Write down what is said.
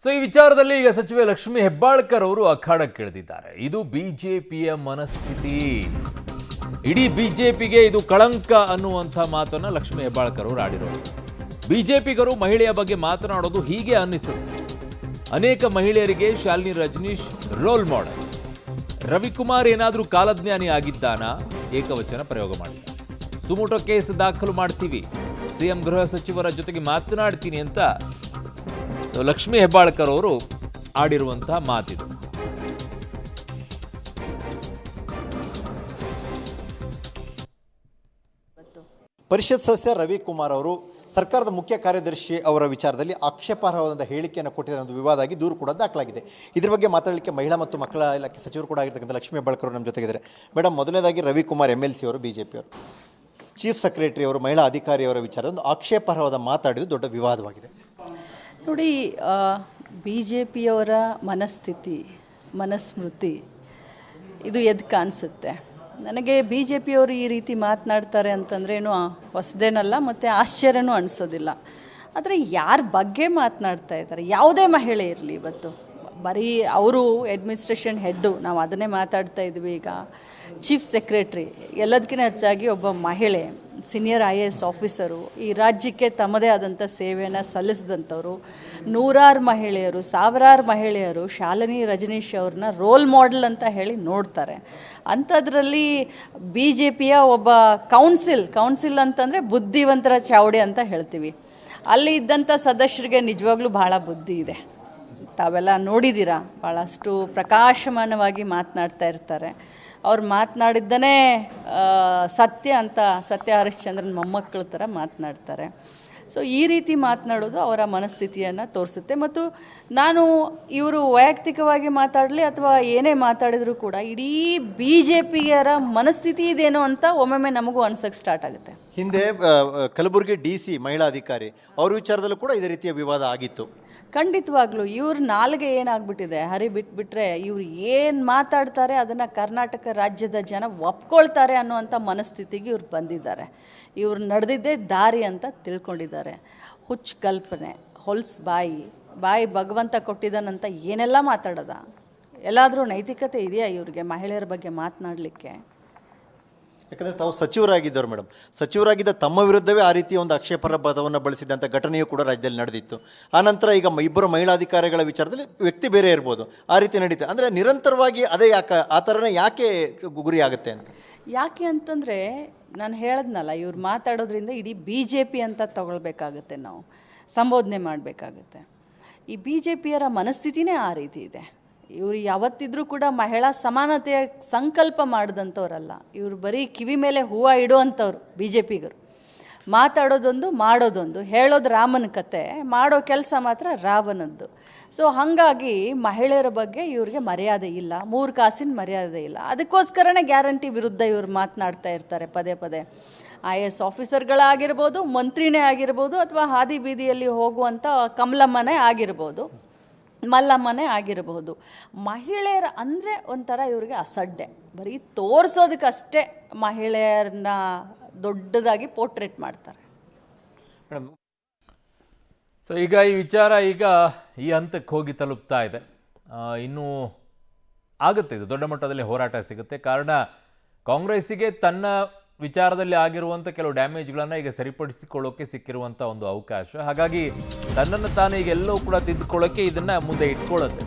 So ಈ ವಿಚಾರದಲ್ಲಿ ಈಗ ಸಚಿವೆ ಲಕ್ಷ್ಮಿ ಹೆಬ್ಬಾಳ್ಕರ್ ಅವರು ಅಖಾಡಕ್ಕಿಳಿದಿದ್ದಾರೆ. ಇದು ಬಿಜೆಪಿಯ ಮನಸ್ಥಿತಿ, ಇಡೀ ಬಿಜೆಪಿಗೆ ಇದು ಕಳಂಕ ಅನ್ನುವಂಥ ಮಾತನ್ನ ಲಕ್ಷ್ಮಿ ಹೆಬ್ಬಾಳ್ಕರ್ ಅವರು ಆಡಿರೋದು. ಬಿಜೆಪಿಗರು ಮಹಿಳೆಯ ಬಗ್ಗೆ ಮಾತನಾಡೋದು ಹೀಗೆ ಅನ್ನಿಸುತ್ತೆ. ಅನೇಕ ಮಹಿಳೆಯರಿಗೆ ಶಾಲಿನಿ ರಜನೀಶ್ ರೋಲ್ ಮಾಡೆಲ್. ರವಿಕುಮಾರ್ ಏನಾದರೂ ಕಾಲಜ್ಞಾನಿ ಆಗಿದ್ದಾನಾ? ಏಕವಚನ ಪ್ರಯೋಗ ಮಾಡಿದ್ದಾರೆ. ಸುಮೋಟೋ ಕೇಸ್ ದಾಖಲು ಮಾಡ್ತೀವಿ, ಸಿಎಂ ಗೃಹ ಸಚಿವರ ಜೊತೆಗೆ ಮಾತನಾಡ್ತೀನಿ ಅಂತ ಸೊ ಲಕ್ಷ್ಮಿ ಹೆಬ್ಬಾಳ್ಕರ್ ಅವರು ಆಡಿರುವಂತಹ ಮಾತಿದು. ಪರಿಷತ್ ಸದಸ್ಯ ರವಿಕುಮಾರ್ ಅವರು ಸರ್ಕಾರದ ಮುಖ್ಯ ಕಾರ್ಯದರ್ಶಿ ಅವರ ವಿಚಾರದಲ್ಲಿ ಆಕ್ಷೇಪಾರ್ಹವಾದ ಹೇಳಿಕೆಯನ್ನು ಕೊಟ್ಟಿದ್ದಾರೆ ಒಂದು ವಿವಾದ ಆಗಿ ದೂರು ಕೂಡ ದಾಖಲಾಗಿದೆ. ಇದ್ರ ಬಗ್ಗೆ ಮಾತಾಡಲಿಕ್ಕೆ ಮಹಿಳಾ ಮತ್ತು ಮಕ್ಕಳ ಇಲಾಖೆ ಸಚಿವರು ಕೂಡ ಆಗಿರ್ತಕ್ಕಂಥ ಲಕ್ಷ್ಮಿ ಹೆಬ್ಬಾಳ್ಕರ್ ಅವರು ನಮ್ಮ ಜೊತೆಗಿದ್ದಾರೆ. ಮೇಡಮ್, ಮೊದಲನೇದಾಗಿ ರವಿಕುಮಾರ್ MLC ಅವರು BJP ಅವರು ಚೀಫ್ ಸೆಕ್ರೆಟರಿ ಅವರು ಮಹಿಳಾ ಅಧಿಕಾರಿಯವರ ವಿಚಾರದ ಒಂದು ಆಕ್ಷೇಪಾರ್ಹವಾದ ಮಾತಾಡಿದ್ದು ದೊಡ್ಡ ವಿವಾದವಾಗಿದೆ. ನೋಡಿ, BJPಯವರ ಮನಸ್ಥಿತಿ, ಮನಸ್ಮೃತಿ ಇದು ಎದ್ದು ಕಾಣಿಸುತ್ತೆ ನನಗೆ. BJPಯವರು ಈ ರೀತಿ ಮಾತನಾಡ್ತಾರೆ ಅಂತಂದ್ರೇನು ಹೊಸದೇನಲ್ಲ ಮತ್ತು ಆಶ್ಚರ್ಯನೂ ಅನಿಸೋದಿಲ್ಲ. ಆದರೆ ಯಾರ ಬಗ್ಗೆ ಮಾತನಾಡ್ತಾ ಇದ್ದಾರೆ, ಯಾವುದೇ ಮಹಿಳೆ ಇರಲಿ, ಇವತ್ತು ಬರೀ ಅವರು ಅಡ್ಮಿನಿಸ್ಟ್ರೇಷನ್ ಹೆಡ್ಡು, ನಾವು ಅದನ್ನೇ ಮಾತಾಡ್ತಾ ಇದ್ವಿ. ಈಗ ಚೀಫ್ ಸೆಕ್ರೆಟ್ರಿ, ಎಲ್ಲದಕ್ಕಿಂತ ಹೆಚ್ಚಾಗಿ ಒಬ್ಬ ಮಹಿಳೆ ಸೀನಿಯರ್ IAS ಆಫೀಸರು, ಈ ರಾಜ್ಯಕ್ಕೆ ತಮ್ಮದೇ ಆದಂಥ ಸೇವೆಯನ್ನು ಸಲ್ಲಿಸಿದಂಥವ್ರು. ನೂರಾರು ಮಹಿಳೆಯರು, ಸಾವಿರಾರು ಮಹಿಳೆಯರು ಶಾಲಿನಿ ರಜನೀಶ್ ಅವ್ರನ್ನ ರೋಲ್ ಮಾಡೆಲ್ ಅಂತ ಹೇಳಿ ನೋಡ್ತಾರೆ. ಅಂಥದ್ರಲ್ಲಿ BJPಯ ಒಬ್ಬ ಕೌನ್ಸಿಲ್ ಅಂತಂದರೆ ಬುದ್ಧಿವಂತರ ಚಾವಡಿ ಅಂತ ಹೇಳ್ತೀವಿ. ಅಲ್ಲಿ ಇದ್ದಂಥ ಸದಸ್ಯರಿಗೆ ನಿಜವಾಗ್ಲೂ ಭಾಳ ಬುದ್ಧಿ ಇದೆ. ತಾವೆಲ್ಲ ನೋಡಿದ್ದೀರಾ, ಭಾಳಷ್ಟು ಪ್ರಕಾಶಮಾನವಾಗಿ ಮಾತನಾಡ್ತಾ ಇರ್ತಾರೆ. ಅವ್ರು ಮಾತನಾಡಿದ್ದನೇ ಸತ್ಯ ಅಂತ, ಸತ್ಯ ಹರಿಶ್ಚಂದ್ರನ್ ಮೊಮ್ಮಕ್ಕಳ ಥರ ಮಾತನಾಡ್ತಾರೆ. ಸೊ ಈ ರೀತಿ ಮಾತನಾಡೋದು ಅವರ ಮನಸ್ಥಿತಿಯನ್ನು ತೋರಿಸುತ್ತೆ. ಮತ್ತು ನಾನು ಇವರು ವೈಯಕ್ತಿಕವಾಗಿ ಮಾತಾಡಲಿ ಅಥವಾ ಏನೇ ಮಾತಾಡಿದರೂ ಕೂಡ ಇಡೀ BJPಯರ ಮನಸ್ಥಿತಿ ಇದೇನೋ ಅಂತ ಒಮ್ಮೊಮ್ಮೆ ನಮಗೂ ಅನ್ಸೋಕ್ಕೆ ಸ್ಟಾರ್ಟ್ ಆಗುತ್ತೆ. ಹಿಂದೆ ಕಲಬುರಗಿ DC ಮಹಿಳಾ ಅಧಿಕಾರಿ ಅವ್ರ ವಿಚಾರದಲ್ಲೂ ಕೂಡ ಇದೇ ರೀತಿಯ ವಿವಾದ ಆಗಿತ್ತು. ಖಂಡಿತವಾಗ್ಲೂ ಇವ್ರ ನಾಲ್ಗೆ ಏನಾಗ್ಬಿಟ್ಟಿದೆ, ಹರಿ ಬಿಟ್ಬಿಟ್ರೆ ಇವ್ರು ಏನು ಮಾತಾಡ್ತಾರೆ ಅದನ್ನು ಕರ್ನಾಟಕ ರಾಜ್ಯದ ಜನ ಒಪ್ಕೊಳ್ತಾರೆ ಅನ್ನುವಂಥ ಮನಸ್ಥಿತಿಗೆ ಇವ್ರು ಬಂದಿದ್ದಾರೆ. ಇವ್ರು ನಡೆದಿದ್ದೇ ದಾರಿ ಅಂತ ತಿಳ್ಕೊಂಡಿದ್ದಾರೆ. ಹುಚ್ಚು ಕಲ್ಪನೆ, ಹೊಲ್ಸ್ ಬಾಯಿ ಭಗವಂತ ಕೊಟ್ಟಿದ್ದಾನಂತ ಏನೆಲ್ಲ ಮಾತಾಡೋದ? ಎಲ್ಲಾದರೂ ನೈತಿಕತೆ ಇದೆಯಾ ಇವ್ರಿಗೆ ಮಹಿಳೆಯರ ಬಗ್ಗೆ ಮಾತನಾಡಲಿಕ್ಕೆ? ಯಾಕಂದರೆ ತಾವು ಸಚಿವರಾಗಿದ್ದವರು ಮೇಡಮ್, ಸಚಿವರಾಗಿದ್ದ ತಮ್ಮ ವಿರುದ್ಧವೇ ಆ ರೀತಿಯ ಒಂದು ಆಕ್ಷೇಪಾರ್ಹ ಪದವನ್ನು ಬಳಸಿದಂಥ ಘಟನೆಯೂ ಕೂಡ ರಾಜ್ಯದಲ್ಲಿ ನಡೆದಿತ್ತು. ಆನಂತರ ಈಗ ಇಬ್ಬರು ಮಹಿಳಾಧಿಕಾರಿಗಳ ವಿಚಾರದಲ್ಲಿ ವ್ಯಕ್ತಿ ಬೇರೆ ಇರ್ಬೋದು, ಆ ರೀತಿ ನಡೀತದೆ. ಅಂದರೆ ನಿರಂತರವಾಗಿ ಅದೇ ಆ ಥರನೇ ಯಾಕೆ ಗುರಿ ಆಗುತ್ತೆ ಅಂತ? ಯಾಕೆ ಅಂತಂದರೆ ನಾನು ಹೇಳಿದ್ನಲ್ಲ, ಇವ್ರು ಮಾತಾಡೋದ್ರಿಂದ ಇಡೀ BJP ಅಂತ ತಗೊಳ್ಬೇಕಾಗತ್ತೆ, ನಾವು ಸಂಬೋಧನೆ ಮಾಡಬೇಕಾಗತ್ತೆ. ಈ BJPಯರ ಮನಸ್ಥಿತಿನೇ ಆ ರೀತಿ ಇದೆ. ಇವರು ಯಾವತ್ತಿದ್ರೂ ಕೂಡ ಮಹಿಳಾ ಸಮಾನತೆಯ ಸಂಕಲ್ಪ ಮಾಡಿದಂಥವ್ರಲ್ಲ. ಇವರು ಬರೀ ಕಿವಿ ಮೇಲೆ ಹೂವು ಇಡುವಂಥವ್ರು BJPಗರು. ಮಾತಾಡೋದೊಂದು, ಮಾಡೋದೊಂದು. ಹೇಳೋದು ರಾಮನ ಕತೆ, ಮಾಡೋ ಕೆಲಸ ಮಾತ್ರ ರಾವಣದ್ದು. ಸೊ ಹಾಗಾಗಿ ಮಹಿಳೆಯರ ಬಗ್ಗೆ ಇವ್ರಿಗೆ ಮರ್ಯಾದೆ ಇಲ್ಲ, 3 ಕಾಸಿನ ಮರ್ಯಾದೆ ಇಲ್ಲ. ಅದಕ್ಕೋಸ್ಕರನೇ ಗ್ಯಾರಂಟಿ ವಿರುದ್ಧ ಇವ್ರು ಮಾತನಾಡ್ತಾ ಇರ್ತಾರೆ ಪದೇ ಪದೇ. IAS ಆಫೀಸರ್ಗಳಾಗಿರ್ಬೋದು, ಮಂತ್ರಿನೇ ಆಗಿರ್ಬೋದು, ಅಥವಾ ಹಾದಿ ಬೀದಿಯಲ್ಲಿ ಹೋಗುವಂಥ ಕಮಲಮ್ಮನೇ ಆಗಿರ್ಬೋದು, ಮಲ್ಲಮ್ಮನೇ ಆಗಿರಬಹುದು. ಮಹಿಳೆಯರ ಅಂದರೆ ಒಂಥರ ಇವ್ರಿಗೆ ಅಸಡ್ಡೆ. ಬರೀ ತೋರಿಸೋದಕ್ಕಷ್ಟೇ ಮಹಿಳೆಯರನ್ನ ದೊಡ್ಡದಾಗಿ ಪೋರ್ಟ್ರೇಟ್ ಮಾಡ್ತಾರೆ. ಸೊ ಈಗ ಈ ವಿಚಾರ ಈಗ ಈ ಹಂತಕ್ಕೆ ಹೋಗಿ ತಲುಪ್ತಾ ಇದೆ. ಇನ್ನೂ ಆಗುತ್ತೆ, ಇದು ದೊಡ್ಡ ಮಟ್ಟದಲ್ಲಿ ಹೋರಾಟ ಸಿಗುತ್ತೆ. ಕಾರಣ ಕಾಂಗ್ರೆಸ್ಸಿಗೆ ತನ್ನ ವಿಚಾರದಲ್ಲಿ ಆಗಿರುವಂಥ ಕೆಲವು ಡ್ಯಾಮೇಜ್ಗಳನ್ನು ಈಗ ಸರಿಪಡಿಸಿಕೊಳ್ಳೋಕೆ ಸಿಕ್ಕಿರುವಂಥ ಒಂದು ಅವಕಾಶ. ಹಾಗಾಗಿ ತನ್ನನ್ನು ತಾನು ಈಗ ಎಲ್ಲವೂ ಕೂಡ ತಿದ್ದುಕೊಳ್ಳೋಕೆ ಇದನ್ನು ಮುಂದೆ ಇಟ್ಕೊಳ್ಳುತ್ತೆ.